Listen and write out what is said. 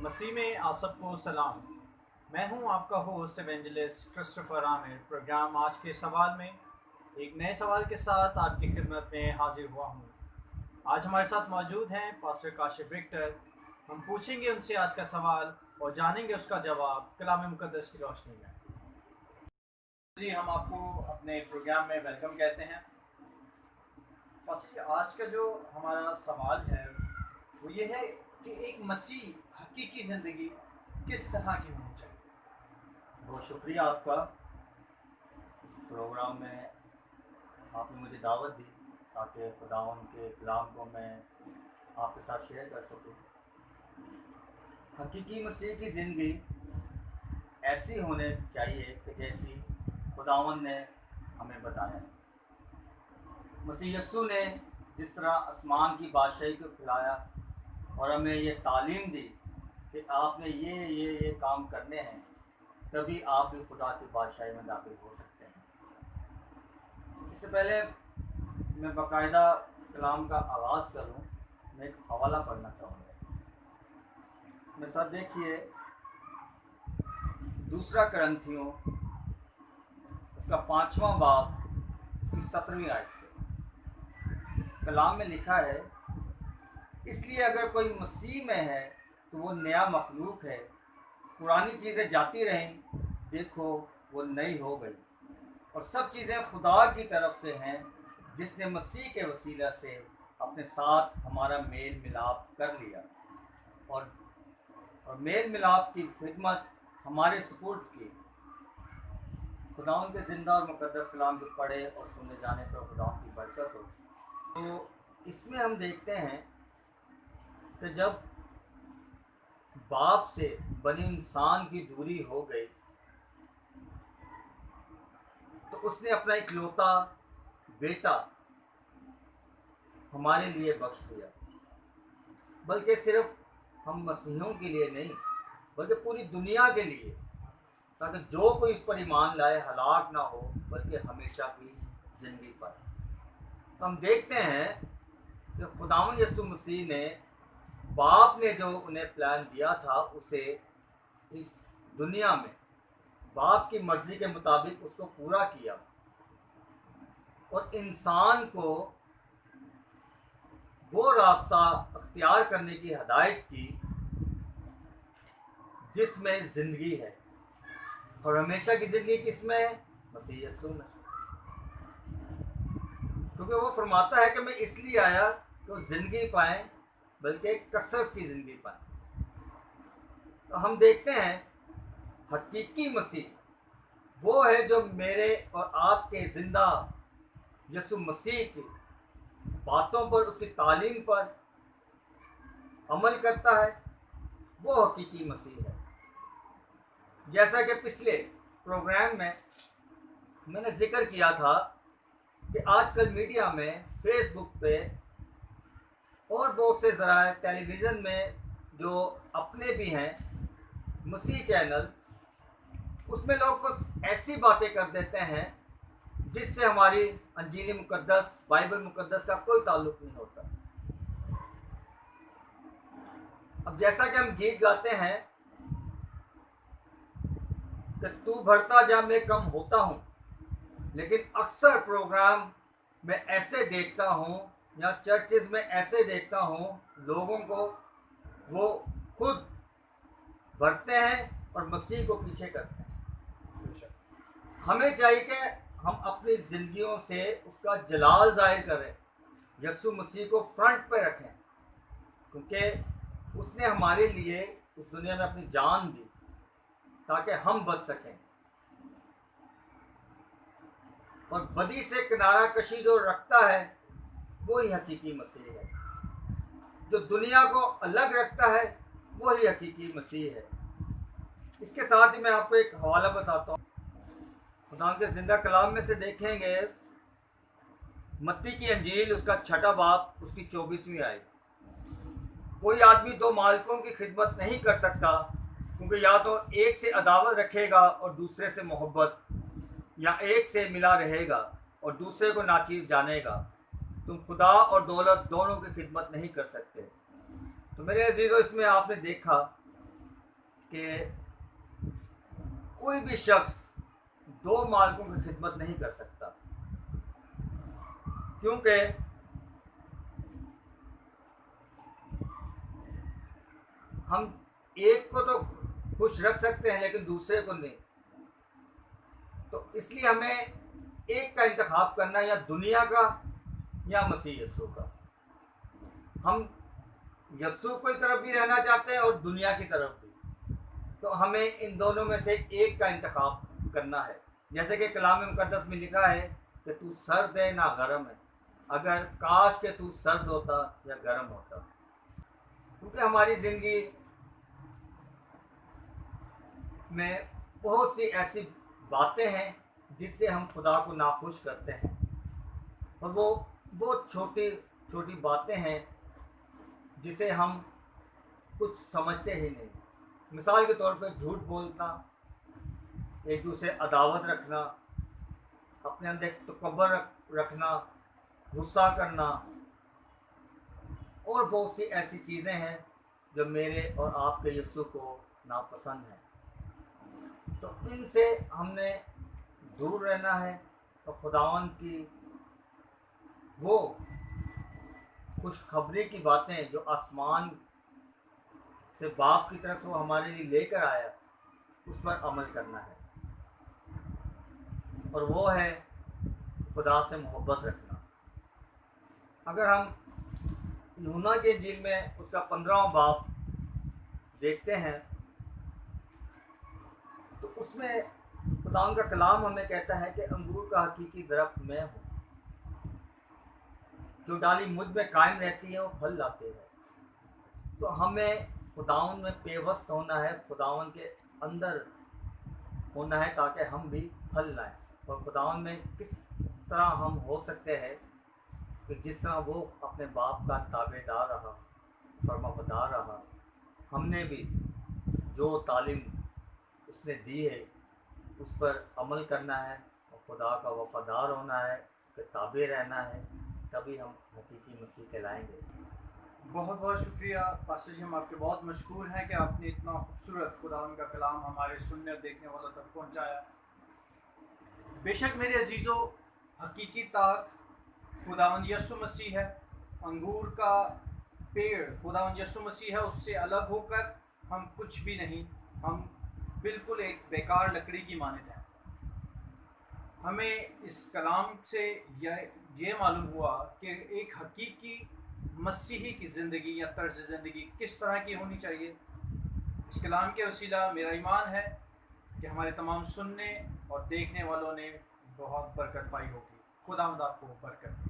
मसीह में आप सबको सलाम। मैं हूं आपका host evangelist Christopher Aamir. Programme आज के सवाल में एक नए सवाल के साथ आपकी खिदमत में हाजिर हुआ हूं। आज हमारे साथ मौजूद हैं पास्टर काशिफ विक्टर। हम पूछेंगे उनसे आज का सवाल और जानेंगे उसका जवाब कलाम मुकद्दस की रोशनी में। जी, हम आपको अपने प्रोग्राम में वेलकम कहते हैं। पास्टर, आज का जो हमारा सवाल है वो ये है कि एक मसीह हकीकी ज़िंदगी किस तरह की होनी चाहिए। बहुत शुक्रिया आपका इस प्रोग्राम में आपने मुझे दावत दी ताकि खुदावंद के कलाम को मैं आपके साथ शेयर कर सकूं। हकीकी मसीह की ज़िंदगी ऐसी होने चाहिए कि जैसी खुदावंद ने हमें बताया। मसीह यस्सु ने जिस तरह आसमान की बादशाही को खिलाया और हमें ये तालीम दी कि आपने ये काम करने हैं, तभी आप भी खुदा की बादशाही में दाखिल हो सकते हैं। इससे पहले मैं बाकायदा कलाम का आगाज़ करूं, मैं एक हवाला पढ़ना चाहूँगा। मेरे साथ देखिए, 2 करंथियों उसका 5वां बाब उसकी 17वीं आयत से कलाम में लिखा है, इसलिए अगर कोई मसीह में है तो वो नया मखलूक है, पुरानी चीज़ें जाती रहें, देखो वो नई हो गई। और सब चीज़ें खुदा की तरफ से हैं, जिसने मसीह के वसीला से अपने साथ हमारा मेल मिलाप कर लिया और मेल मिलाप की खिदमत हमारे सुपुर्द की। खुदावंद के ज़िंदा और मुकद्दस कलाम के पढ़े और सुने जाने पर खुदावंद की बरकत हो। तो इसमें हम देखते हैं कि जब बाप से बनी इंसान की दूरी हो गई तो उसने अपना इकलौता बेटा हमारे लिए बख्श दिया, बल्कि सिर्फ हम मसीहों के लिए नहीं बल्कि पूरी दुनिया के लिए, ताकि जो कोई इस पर ईमान लाए हलाक ना हो बल्कि हमेशा की ज़िंदगी पाए। तो हम देखते हैं कि खुदावंद यीशु मसीह ने बाप ने जो उन्हें प्लान दिया था उसे इस दुनिया में बाप की मर्ज़ी के मुताबिक उसको पूरा किया और इंसान को वो रास्ता अख्तियार करने की हिदायत की जिसमें ज़िंदगी है। और हमेशा की ज़िंदगी किसमें है? मसीह यीशु में। क्योंकि वो फरमाता है कि मैं इसलिए आया कि वो ज़िंदगी पाएँ, बल्कि कसरत की ज़िंदगी पाएँ। तो हम देखते हैं हकीकी मसीह वो है जो मेरे और आपके ज़िंदा यीशु मसीह की बातों पर, उसकी तालीम पर अमल करता है, वो हकीकी मसीह है। जैसा कि पिछले प्रोग्राम में मैंने जिक्र किया था कि आजकल मीडिया में, फेसबुक पे और बहुत से ज़राए, टेलीविज़न में जो अपने भी हैं मसीह चैनल, उसमें लोग कुछ ऐसी बातें कर देते हैं जिससे हमारी अंजील मुकद्दस, बाइबल मुकद्दस का कोई ताल्लुक नहीं होता। अब जैसा कि हम गीत गाते हैं कि तू बढ़ता जा मैं कम होता हूँ, लेकिन अक्सर प्रोग्राम में ऐसे देखता हूँ या चर्चेज में ऐसे देखता हूँ लोगों को, वो खुद बढ़ते हैं और मसीह को पीछे करते हैं। हमें चाहिए कि हम अपनी ज़िंदगियों से उसका जलाल ज़ाहिर करें, यीशु मसीह को फ्रंट पे रखें, क्योंकि उसने हमारे लिए इस दुनिया में अपनी जान दी ताकि हम बच सकें। और बदी से किनारा कशी जो रखता है वही हकीकी मसीह है। जो दुनिया को अलग रखता है वही हकीकी मसीह है। इसके साथ ही मैं आपको एक हवाला बताता हूँ। खुदा के ज़िंदा कलाम में से देखेंगे मत्ती की अंजील उसका 6वां बाब उसकी 24वीं आयत। कोई आदमी 2 मालिकों की खिदमत नहीं कर सकता, क्योंकि या तो एक से अदावत रखेगा और दूसरे से मोहब्बत, या एक से मिला रहेगा और दूसरे को नाचीज़ जानेगा। तुम खुदा और दौलत दोनों की खिदमत नहीं कर सकते। तो मेरे अजीज़ों, इसमें आपने देखा کہ کوئی بھی شخص دو مالکوں کی خدمت نہیں کر سکتا، کیونکہ ہم ایک کو تو خوش رکھ سکتے ہیں لیکن دوسرے کو نہیں. تو اس لیے ہمیں ایک کا انتخاب کرنا ہے، یا دنیا کا یا مسیح یسوع کا. ہم یسوع کی طرف بھی رہنا چاہتے ہیں اور دنیا کی طرف بھی، تو ہمیں ان دونوں میں سے ایک کا انتخاب کرنا ہے. جیسے کہ کلام مقدس میں لکھا ہے کہ تو سرد ہے نہ گرم ہے، اگر کاش کہ تو سرد ہوتا یا گرم ہوتا. کیونکہ ہماری زندگی میں بہت سی ایسی باتیں ہیں جس سے ہم خدا کو ناخوش کرتے ہیں، اور وہ بہت چھوٹی چھوٹی باتیں ہیں جسے ہم کچھ سمجھتے ہی نہیں. مثال کے طور پہ جھوٹ بولنا، ایک دوسرے عداوت رکھنا، اپنے اندر ایک تکبر رکھنا، غصہ کرنا، اور بہت سی ایسی چیزیں ہیں جو میرے اور آپ کے یسوع کو ناپسند ہیں. تو ان سے ہم نے دور رہنا ہے، اور خداوند کی وہ خوشخبری کی باتیں جو آسمان سے باپ کی طرف سے وہ ہمارے لیے لے کر آیا، اس پر عمل کرنا ہے. اور وہ ہے خدا سے محبت رکھنا. اگر ہم یوحنا کی انجیل میں اس کا 15واں باب دیکھتے ہیں تو اس میں خدا کا کلام ہمیں کہتا ہے کہ انگور کا حقیقی درخت میں ہوں، جو ڈالی مجھ میں قائم رہتی ہے وہ پھل لاتے ہیں. تو ہمیں خداوند میں پیوست ہونا ہے، خداوند کے اندر ہونا ہے، تاکہ ہم بھی پھل لائیں. اور خداوند میں کس طرح ہم ہو سکتے ہیں کہ جس طرح وہ اپنے باپ کا تابع دار رہا، فرما بردار رہا، ہم نے بھی جو تعلیم اس نے دی ہے اس پر عمل کرنا ہے، اور خدا کا وفادار ہونا ہے، کہ تابع رہنا ہے، تبھی ہم حقیقی مسیح کہلائیں گے. بہت بہت شکریہ پاسٹر جی، ہم آپ کے بہت مشکور ہیں کہ آپ نے اتنا خوبصورت خداوند کا کلام ہمارے سننے اور دیکھنے والوں تک پہنچایا. بے شک میرے عزیزو، حقیقی طاق خداوند یسوع مسیح ہے. انگور کا پیڑ خداوند یسوع مسیح ہے، اس سے الگ ہو کر ہم کچھ بھی نہیں، ہم بالکل ایک بیکار لکڑی کی مانند ہیں. ہمیں اس کلام سے یہ معلوم ہوا کہ ایک حقیقی مسیحی کی زندگی یا طرز زندگی کس طرح کی ہونی چاہیے. اس کلام کے وسیلہ میرا ایمان ہے کہ ہمارے تمام سننے اور دیکھنے والوں نے بہت برکت پائی ہوگی. خداوند آپ کو برکت دے.